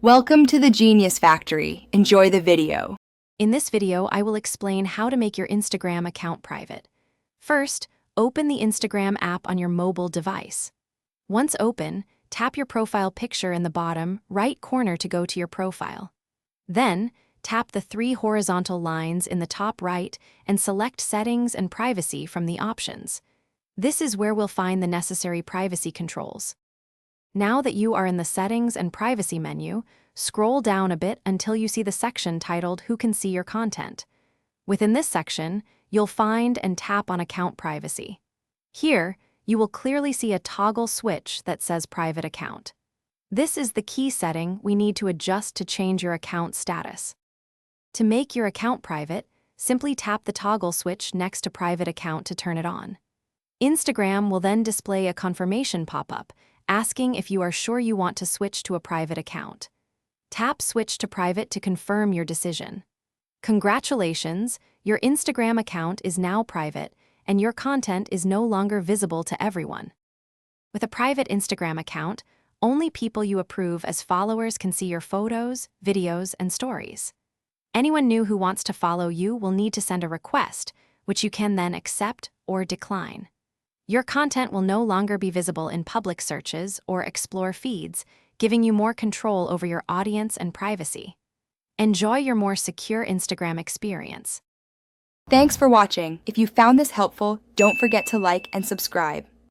Welcome to the Genius Factory. Enjoy the video. In this video, I will explain how to make your Instagram account private. First, open the Instagram app on your mobile device. Once open, tap your profile picture in the bottom right corner to go to your profile. Then, tap the three horizontal lines in the top right and select Settings and Privacy from the options. This is where we'll find the necessary privacy controls. Now that you are in the Settings and Privacy menu, scroll down a bit until you see the section titled Who Can See Your Content. Within this section, you'll find and tap on Account Privacy. Here, you will clearly see a toggle switch that says Private Account. This is the key setting we need to adjust to change your account status. To make your account private, simply tap the toggle switch next to Private Account to turn it on. Instagram will then display a confirmation pop-up asking if you are sure you want to switch to a private account. Tap Switch to Private to confirm your decision. Congratulations, your Instagram account is now private, and your content is no longer visible to everyone. With a private Instagram account, only people you approve as followers can see your photos, videos, and stories. Anyone new who wants to follow you will need to send a request, which you can then accept or decline. Your content will no longer be visible in public searches or explore feeds, giving you more control over your audience and privacy. Enjoy your more secure Instagram experience. Thanks for watching. If you found this helpful, don't forget to like and subscribe.